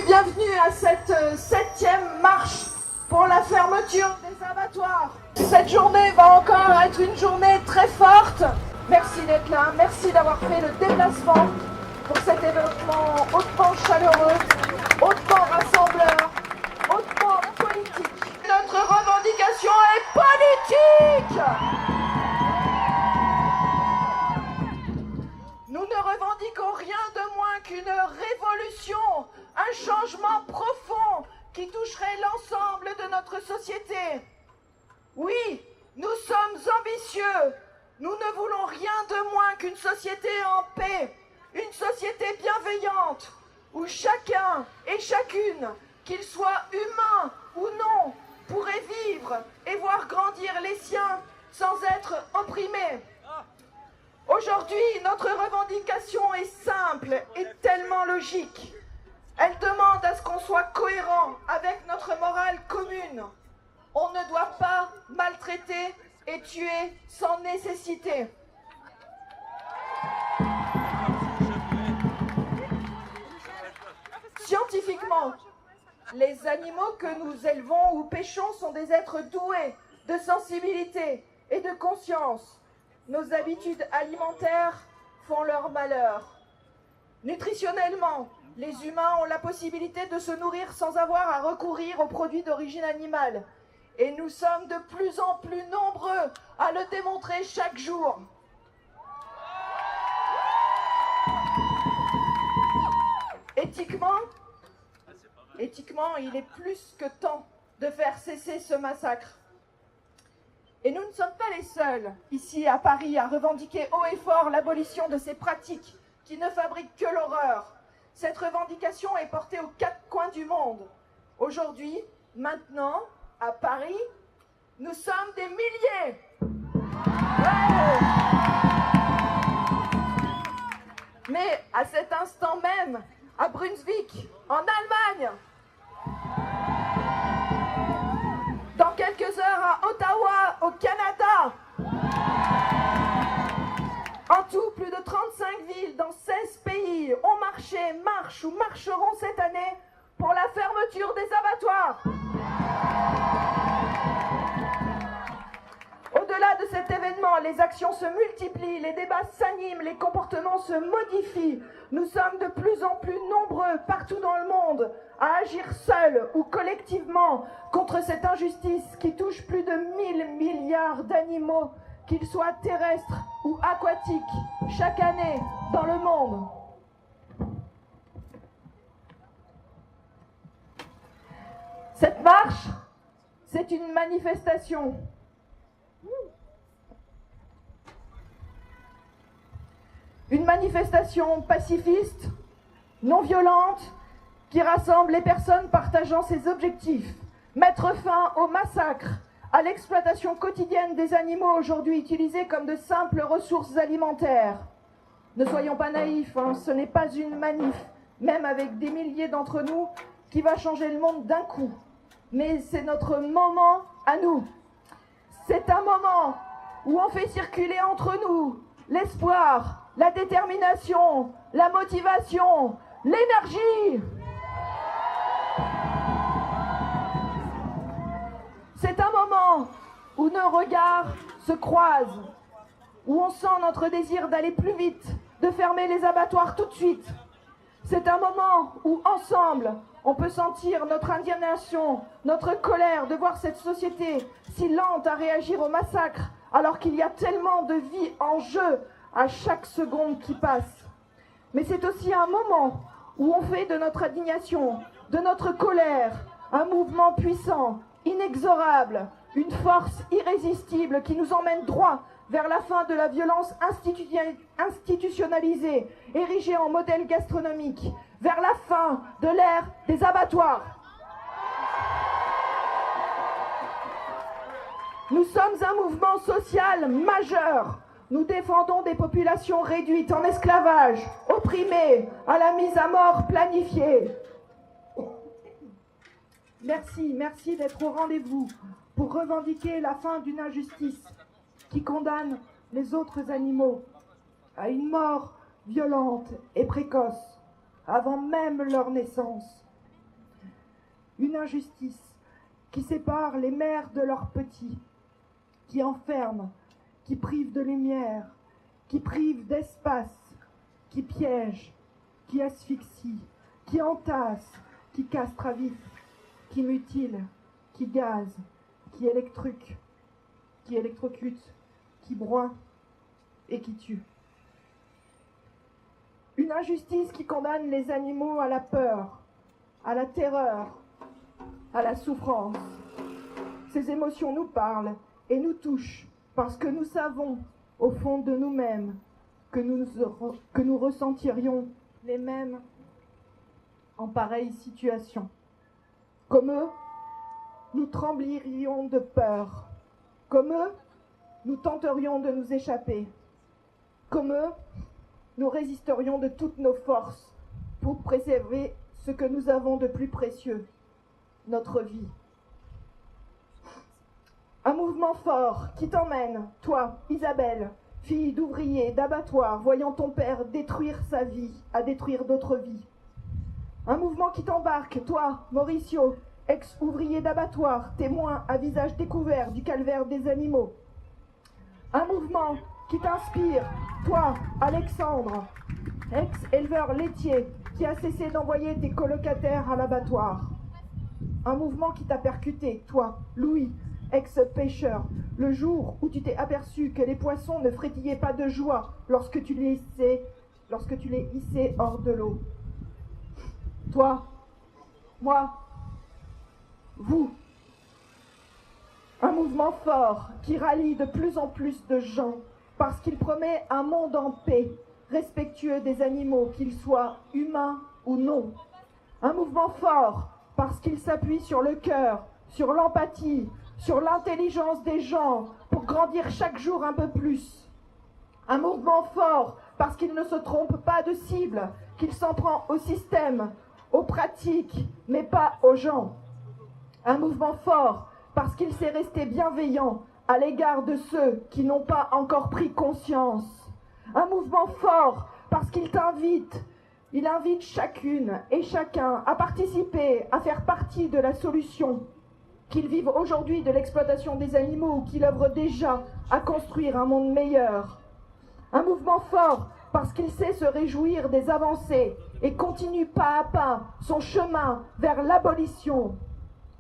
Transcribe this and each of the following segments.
bienvenue à cette 7e marche pour la fermeture des abattoirs. Cette journée va encore être une journée très forte. Merci d'être là, merci d'avoir fait le déplacement pour cet événement hautement chaleureux, hautement rassembleur, hautement politique. Notre revendication est politique. Nous ne revendiquons rien de moins qu'une révolution, un changement profond qui toucherait l'ensemble de notre société. Oui, nous sommes ambitieux. Nous ne voulons rien de moins qu'une société en paix, une société bienveillante, où chacun et chacune, qu'il soit humain ou non, pourrait vivre et voir grandir les siens sans être opprimé. Aujourd'hui, notre revendication est simple et tellement logique. Elle demande à ce qu'on soit cohérent avec notre morale commune. On ne doit pas maltraiter et tuer sans nécessité. Scientifiquement, les animaux que nous élevons ou pêchons sont des êtres doués de sensibilité et de conscience. Nos habitudes alimentaires font leur malheur. Nutritionnellement, les humains ont la possibilité de se nourrir sans avoir à recourir aux produits d'origine animale. Et nous sommes de plus en plus nombreux à le démontrer chaque jour. Éthiquement, il est plus que temps de faire cesser ce massacre. Et nous ne sommes pas les seuls, ici à Paris, à revendiquer haut et fort l'abolition de ces pratiques qui ne fabriquent que l'horreur. Cette revendication est portée aux 4 coins du monde. Aujourd'hui, maintenant, à Paris, nous sommes des milliers. Ouais. Mais à cet instant même, à Brunswick, en Allemagne, dans quelques heures à Ottawa, au Canada. En tout, plus de 35 villes dans 16 pays ont marché, marchent ou marcheront cette année pour la fermeture des abattoirs. Au-delà de cet événement, les actions se multiplient, les débats s'animent, les comportements se modifient. Nous sommes de plus en plus nombreux partout dans le monde à agir seuls ou collectivement contre cette injustice qui touche plus de 1000 milliards d'animaux, qu'ils soient terrestres ou aquatiques, chaque année dans le monde. Cette marche, c'est une manifestation. Une manifestation pacifiste, non violente, qui rassemble les personnes partageant ses objectifs. Mettre fin au massacre, à l'exploitation quotidienne des animaux aujourd'hui utilisés comme de simples ressources alimentaires. Ne soyons pas naïfs, ce n'est pas une manif, même avec des milliers d'entre nous, qui va changer le monde d'un coup. Mais c'est notre moment à nous. C'est un moment où on fait circuler entre nous l'espoir, la détermination, la motivation, l'énergie. C'est un moment où nos regards se croisent, où on sent notre désir d'aller plus vite, de fermer les abattoirs tout de suite. C'est un moment où, ensemble, on peut sentir notre indignation, notre colère de voir cette société si lente à réagir au massacre, alors qu'il y a tellement de vies en jeu à chaque seconde qui passe. Mais c'est aussi un moment où on fait de notre indignation, de notre colère, un mouvement puissant, inexorable, une force irrésistible qui nous emmène droit vers la fin de la violence institutionnalisée, érigée en modèle gastronomique, vers la fin de l'ère des abattoirs. Nous sommes un mouvement social majeur. Nous défendons des populations réduites en esclavage, opprimées, à la mise à mort planifiée. Merci d'être au rendez-vous pour revendiquer la fin d'une injustice qui condamne les autres animaux à une mort violente et précoce avant même leur naissance. Une injustice qui sépare les mères de leurs petits, qui enferme, qui prive de lumière, qui prive d'espace, qui piège, qui asphyxie, qui entasse, qui castre à vif, qui mutile, qui gaze, qui électrocute, qui broie et qui tue. Une injustice qui condamne les animaux à la peur, à la terreur, à la souffrance. Ces émotions nous parlent et nous touchent parce que nous savons au fond de nous-mêmes que nous ressentirions les mêmes en pareille situation. Comme eux, nous tremblerions de peur. Comme eux, nous tenterions de nous échapper. Comme eux, nous résisterions de toutes nos forces pour préserver ce que nous avons de plus précieux, notre vie. Un mouvement fort qui t'emmène, toi, Isabelle, fille d'ouvrier, d'abattoir, voyant ton père détruire sa vie, à détruire d'autres vies. Un mouvement qui t'embarque, toi, Mauricio, ex-ouvrier d'abattoir, témoin à visage découvert du calvaire des animaux. Un mouvement qui t'inspire, toi, Alexandre, ex-éleveur laitier, qui a cessé d'envoyer tes colocataires à l'abattoir. Un mouvement qui t'a percuté, toi, Louis, ex-pêcheur, le jour où tu t'es aperçu que les poissons ne frétillaient pas de joie lorsque tu les hissais hors de l'eau. Toi, moi, vous. Un mouvement fort qui rallie de plus en plus de gens parce qu'il promet un monde en paix, respectueux des animaux, qu'ils soient humains ou non. Un mouvement fort parce qu'il s'appuie sur le cœur, sur l'empathie, sur l'intelligence des gens pour grandir chaque jour un peu plus. Un mouvement fort parce qu'il ne se trompe pas de cible, qu'il s'en prend au système, aux pratiques, mais pas aux gens. Un mouvement fort parce qu'il s'est resté bienveillant à l'égard de ceux qui n'ont pas encore pris conscience. Un mouvement fort parce qu'il invite chacune et chacun à participer, à faire partie de la solution. Qu'ils vivent aujourd'hui de l'exploitation des animaux ou qu'ils œuvrent déjà à construire un monde meilleur. Un mouvement fort parce qu'il sait se réjouir des avancées et continue pas à pas son chemin vers l'abolition.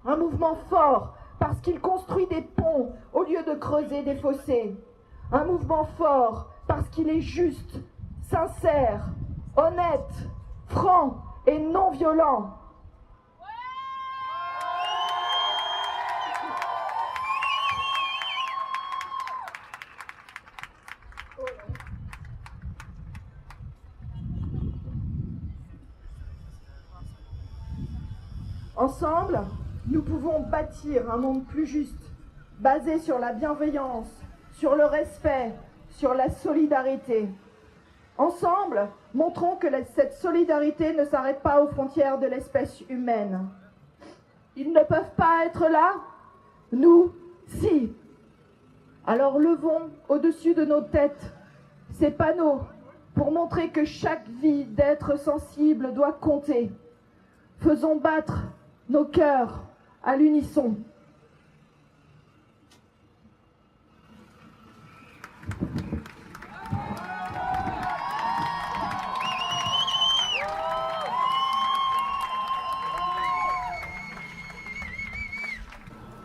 Un mouvement fort parce qu'il construit des ponts au lieu de creuser des fossés. Un mouvement fort parce qu'il est juste, sincère, honnête, franc et non violent. Ensemble, nous pouvons bâtir un monde plus juste, basé sur la bienveillance, sur le respect, sur la solidarité. Ensemble, montrons que cette solidarité ne s'arrête pas aux frontières de l'espèce humaine. Ils ne peuvent pas être là? Nous, si. Alors levons au-dessus de nos têtes ces panneaux pour montrer que chaque vie d'être sensible doit compter. Faisons battre nos cœurs à l'unisson.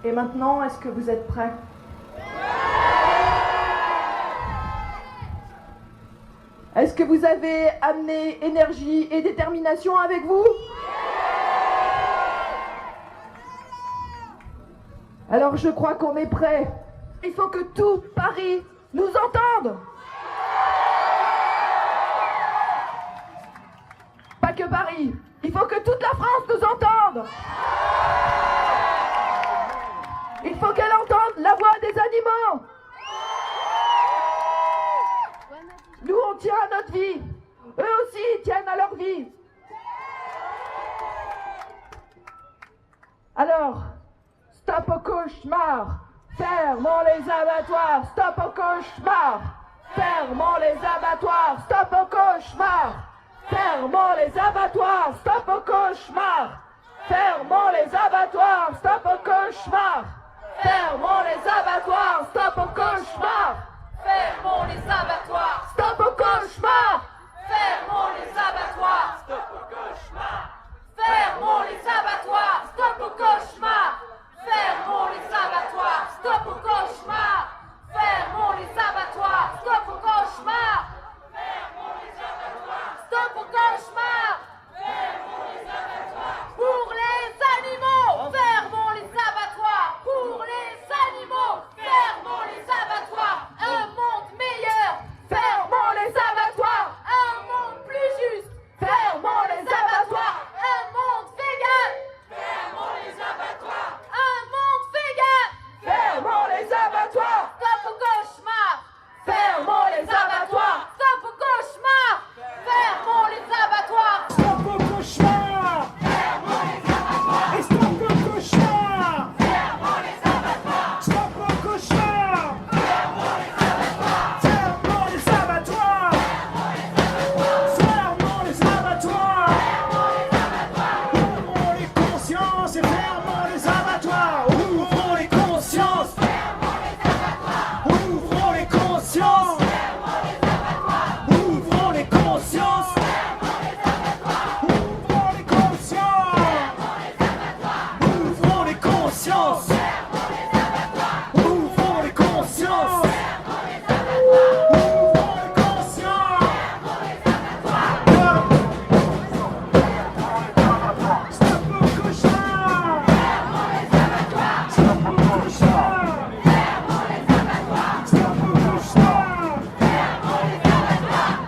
Et maintenant, est-ce que vous êtes prêts? Est-ce que vous avez amené énergie et détermination avec vous? Alors je crois qu'on est prêts. Il faut que tout Paris nous entende. Pas que Paris. Il faut que toute la France nous entende. Il faut qu'elle entende la voix des animaux. Nous, on tient à notre vie. Eux aussi, ils tiennent à leur vie. Alors, stop au cauchemar. Fermons les abattoirs. Stop au cauchemar. Fermons les abattoirs. Stop au cauchemar. Fermons les abattoirs. Stop au cauchemar. Fermons les les abattoirs, stop au cauchemar. Fermons les abattoirs, stop au cauchemar. Fermons les abattoirs. Stop au cauchemar. Fermons les abattoirs. Stop au cauchemar. Fermons les abattoirs. Stop au cauchemar. Fermons les abattoirs. Stop au cauchemar. Fermons les abattoirs. Stop au cauchemar. Fermons les abattoirs. Stop au cauchemar. Fermons les abattoirs. Pour les animaux. Fermons les abattoirs. Pour les animaux. Fermons les abattoirs. Un monde meilleur. Fermons les abattoirs. Un monde plus juste. Fermons les abattoirs. Un monde vegan. Fermons les abattoirs. Un monde vegan. Fermons les abattoirs. Stop au cauchemar. Fermons les abattoirs. Stop au cauchemar. Fermons les abattoirs. Stop au cauchemar. Et stop au cauchemar. Stop au cauchemar. Fermons les abattoirs. Fermons les abattoirs. Ouvrons les consciences et fermons les abattoirs. Ouvrons les consciences. Ouvrons les consciences. Ouvrons les consciences. Ouvrons les consciences. Ouvrons les consciences. Ouvrons les consciences. Ouvrons les consciences. Stop au cauchemar. Stop au cauchemar. Stop au cauchemar.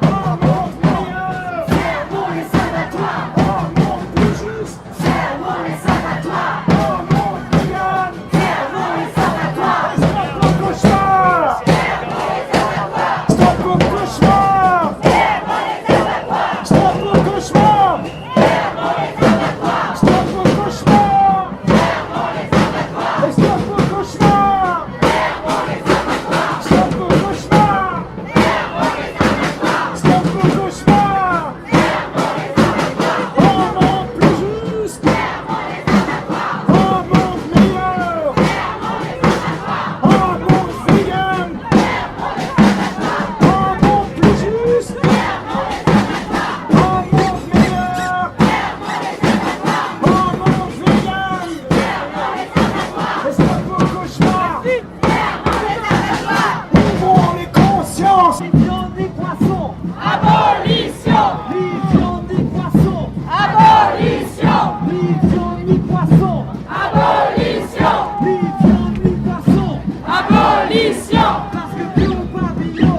Un monde meilleur. Fermons les abattoirs. Un monde plus juste. Fermons les abattoirs. Un monde vegan. Fermons les abattoirs. Stop au cauchemar. Stop au cauchemar. Stop au cauchemar. Stop au cauchemar. Et stop au cauchemar. Stop au cauchemar. Stop au cauchemar. Un monde plus juste. Un monde meilleur. Un monde vegan. Un monde plus juste. Un monde meilleur. Un monde vegan. Et stop au cauchemar. Ouvrons les consciences. Les viandes des poissons. Abolition. Les viandes des poissons. Abolition. Les viandes des poissons. Abolition. Les viandes des poissons. Abolition. Parce que bio pas bio.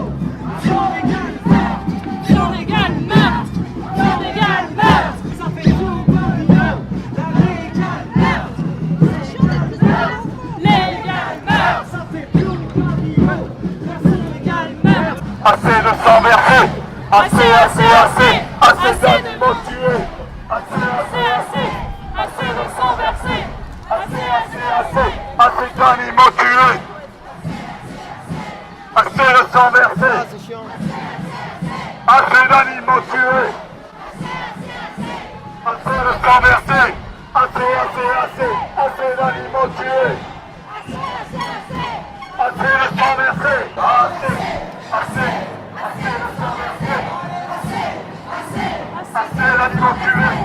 Viande égale meurtre. Viande égale meurtre. Viande égale meurtre. Ça fait bio pas bio. La lait égale meurtre. Légal meurtre. Ça fait bio pas bio. La viande égale meurtre. Assez de sang versé. Assez, assez, assez. Assez d'animaux de tués. Assez, assez de sang versé. Assez assez d'animaux tués. Assez de sang versé. Assez d'animaux tués. Assez de sang versé. Assez d'animaux tués. Assez de sang versé. Assez de sang versé. Assez d'animaux tués.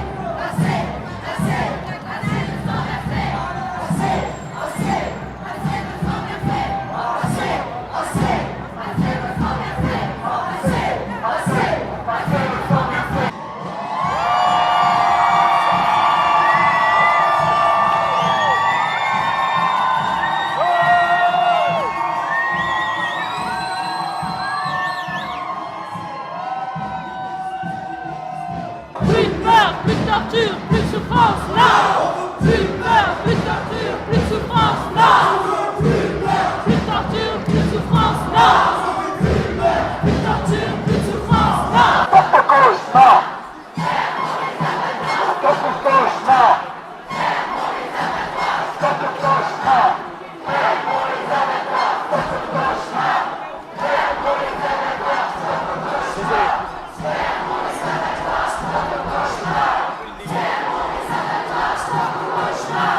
Plus de peur, plus de torture, plus de souffrance, non. Plus de peur, plus de torture, plus de souffrance, non. Plus de torture, plus de souffrance, non. Plus de torture, plus de souffrance, non. Stop au cauchemar. Stop au cauchemar. Stop au cauchemar. Stop au cauchemar.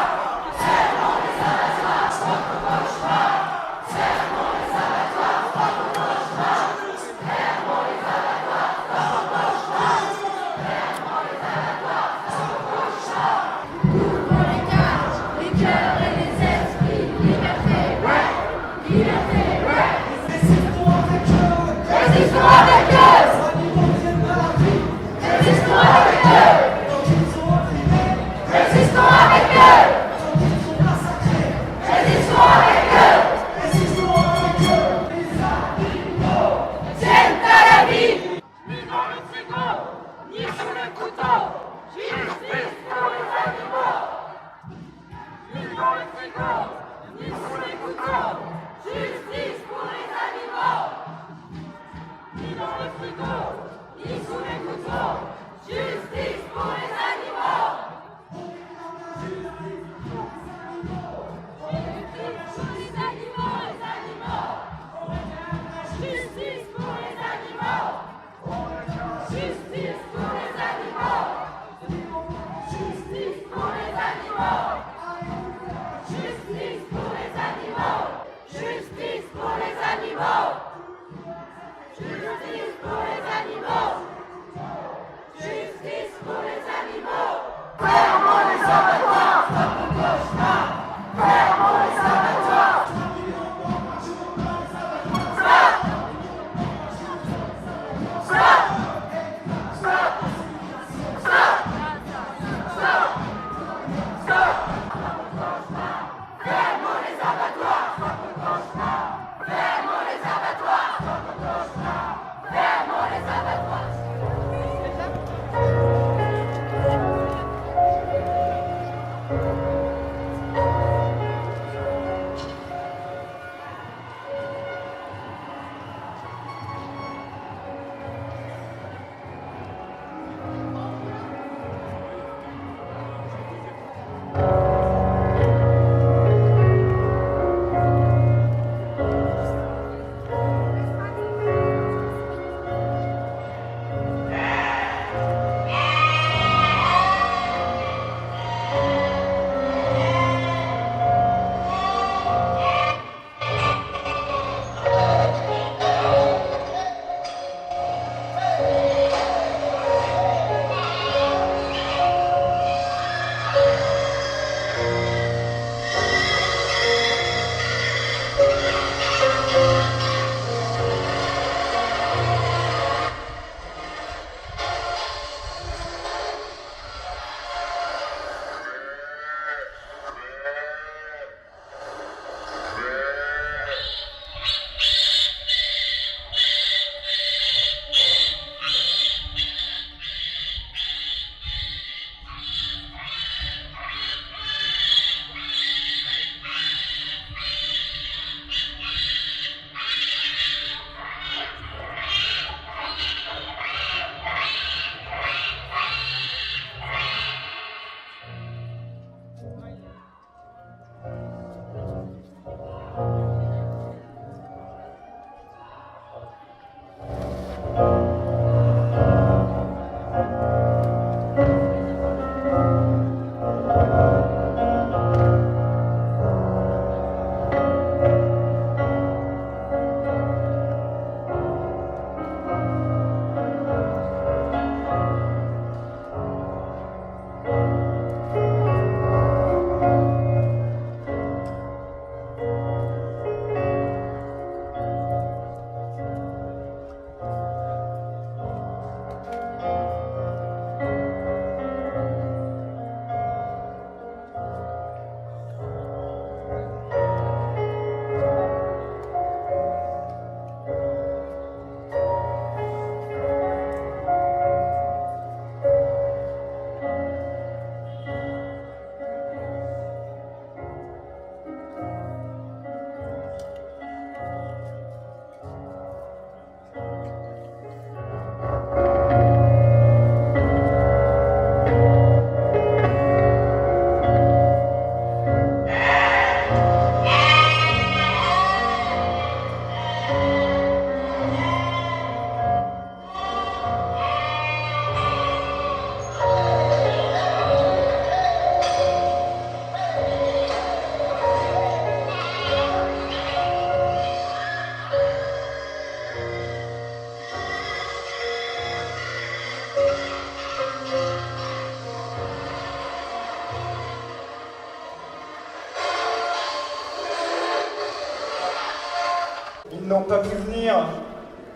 Ils n'ont pas pu venir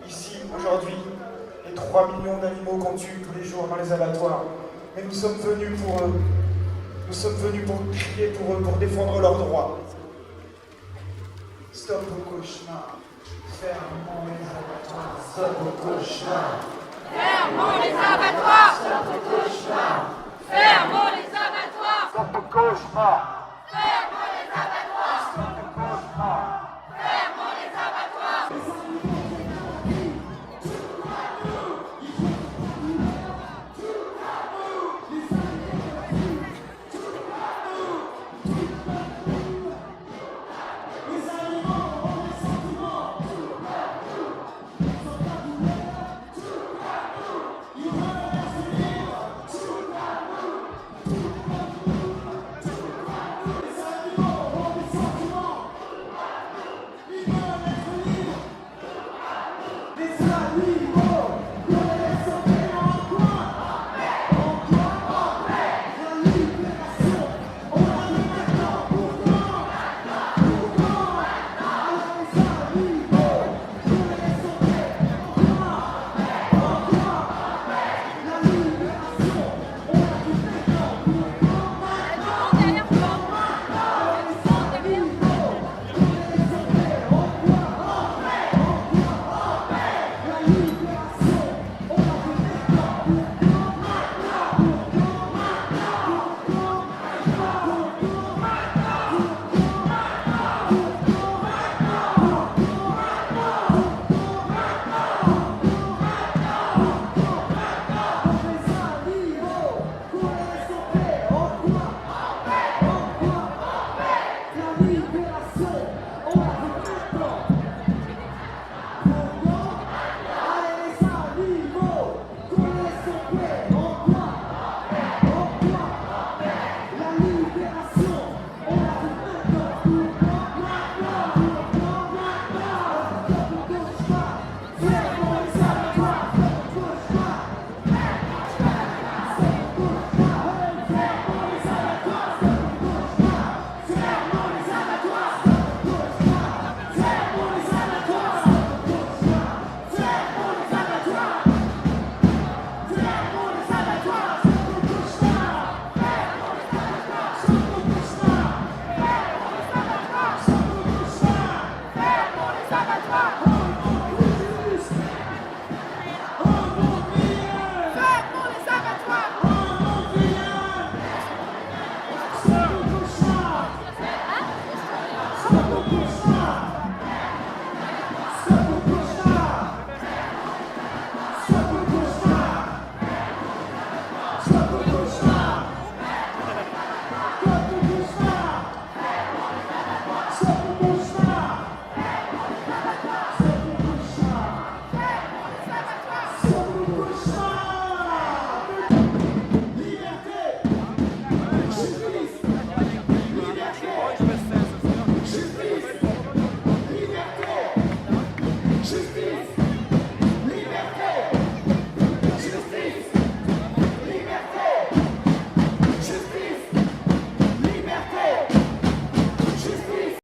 ici aujourd'hui. Les 3 millions d'animaux qu'on tue tous les jours dans les abattoirs. Mais nous sommes venus pour eux. Nous sommes venus pour crier pour eux, pour défendre leurs droits. Stop au cauchemar. Fermons les abattoirs. Stop au cauchemar. Fermons les abattoirs. Stop au cauchemar. Fermons les abattoirs. Stop au cauchemar.